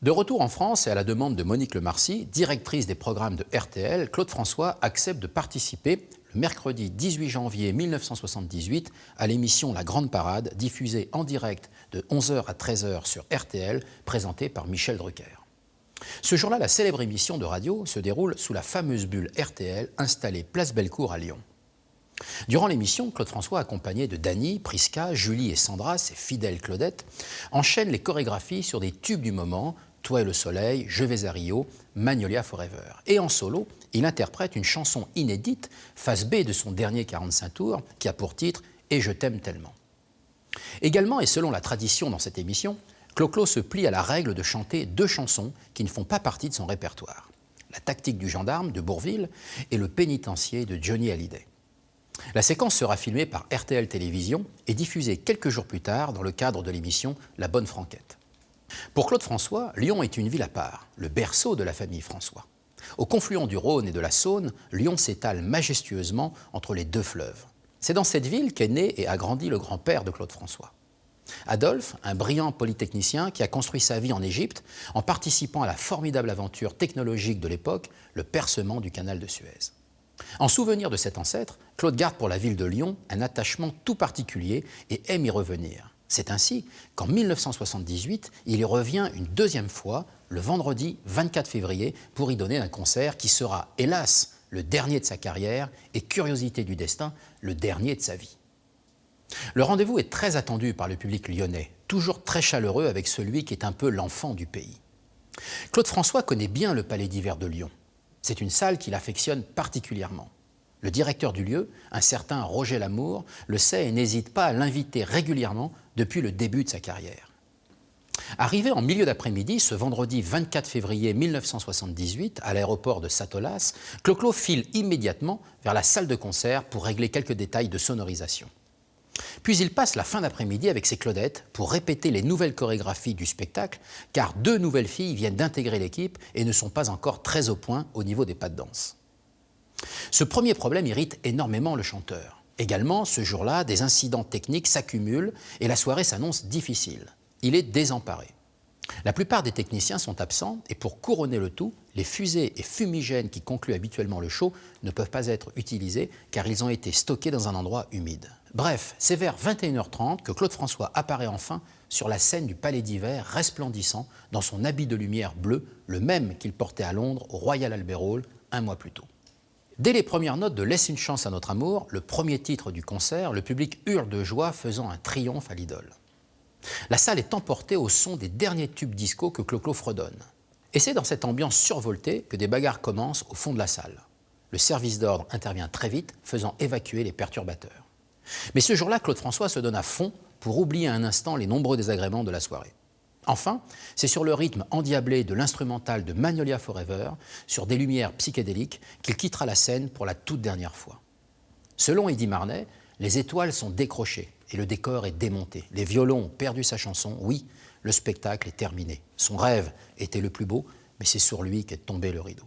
De retour en France et à la demande de Monique Lemarcy, directrice des programmes de RTL, Claude François accepte de participer le mercredi 18 janvier 1978 à l'émission La Grande Parade, diffusée en direct de 11h à 13h sur RTL, présentée par Michel Drucker. Ce jour-là, la célèbre émission de radio se déroule sous la fameuse bulle RTL installée place Bellecour à Lyon. Durant l'émission, Claude François, accompagné de Dany, Prisca, Julie et Sandra, ses fidèles Claudettes, enchaîne les chorégraphies sur des tubes du moment, Toi et le soleil, Je vais à Rio, Magnolia Forever. Et en solo, il interprète une chanson inédite, face B de son dernier 45 tours, qui a pour titre « Et je t'aime tellement ». Également, et selon la tradition dans cette émission, Clo-Clo se plie à la règle de chanter 2 chansons qui ne font pas partie de son répertoire. La tactique du gendarme de Bourvil et Le pénitencier de Johnny Hallyday. La séquence sera filmée par RTL Télévisions et diffusée quelques jours plus tard dans le cadre de l'émission La Bonne Franquette. Pour Claude François, Lyon est une ville à part, le berceau de la famille François. Au confluent du Rhône et de la Saône, Lyon s'étale majestueusement entre les 2 fleuves. C'est dans cette ville qu'est né et a grandi le grand-père de Claude François. Adolphe, un brillant polytechnicien qui a construit sa vie en Égypte en participant à la formidable aventure technologique de l'époque, le percement du canal de Suez. En souvenir de cet ancêtre, Claude garde pour la ville de Lyon un attachement tout particulier et aime y revenir. C'est ainsi qu'en 1978, il y revient une 2e fois, le vendredi 24 février, pour y donner un concert qui sera, hélas, le dernier de sa carrière et, curiosité du destin, le dernier de sa vie. Le rendez-vous est très attendu par le public lyonnais, toujours très chaleureux avec celui qui est un peu l'enfant du pays. Claude François connaît bien le Palais d'Hiver de Lyon. C'est une salle qu'il affectionne particulièrement. Le directeur du lieu, un certain Roger Lamour, le sait et n'hésite pas à l'inviter régulièrement depuis le début de sa carrière. Arrivé en milieu d'après-midi, ce vendredi 24 février 1978, à l'aéroport de Satolas, Clo-Clo file immédiatement vers la salle de concert pour régler quelques détails de sonorisation. Puis il passe la fin d'après-midi avec ses Claudettes pour répéter les nouvelles chorégraphies du spectacle, car 2 nouvelles filles viennent d'intégrer l'équipe et ne sont pas encore très au point au niveau des pas de danse. Ce premier problème irrite énormément le chanteur. Également, ce jour-là, des incidents techniques s'accumulent et la soirée s'annonce difficile. Il est désemparé. La plupart des techniciens sont absents et pour couronner le tout, les fusées et fumigènes qui concluent habituellement le show ne peuvent pas être utilisés car ils ont été stockés dans un endroit humide. Bref, c'est vers 21h30 que Claude François apparaît enfin sur la scène du Palais d'Hiver, resplendissant dans son habit de lumière bleu, le même qu'il portait à Londres au Royal Albert Hall 1 mois plus tôt. Dès les premières notes de Laisse une chance à notre amour, le premier titre du concert, le public hurle de joie faisant un triomphe à l'idole. La salle est emportée au son des derniers tubes disco que Clo-Clo fredonne. Et c'est dans cette ambiance survoltée que des bagarres commencent au fond de la salle. Le service d'ordre intervient très vite, faisant évacuer les perturbateurs. Mais ce jour-là, Claude François se donne à fond pour oublier un instant les nombreux désagréments de la soirée. Enfin, c'est sur le rythme endiablé de l'instrumental de Magnolia Forever, sur des lumières psychédéliques, qu'il quittera la scène pour la toute dernière fois. Selon Eddy Marnay, les étoiles sont décrochées et le décor est démonté. Les violons ont perdu sa chanson, oui, le spectacle est terminé. Son rêve était le plus beau, mais c'est sur lui qu'est tombé le rideau.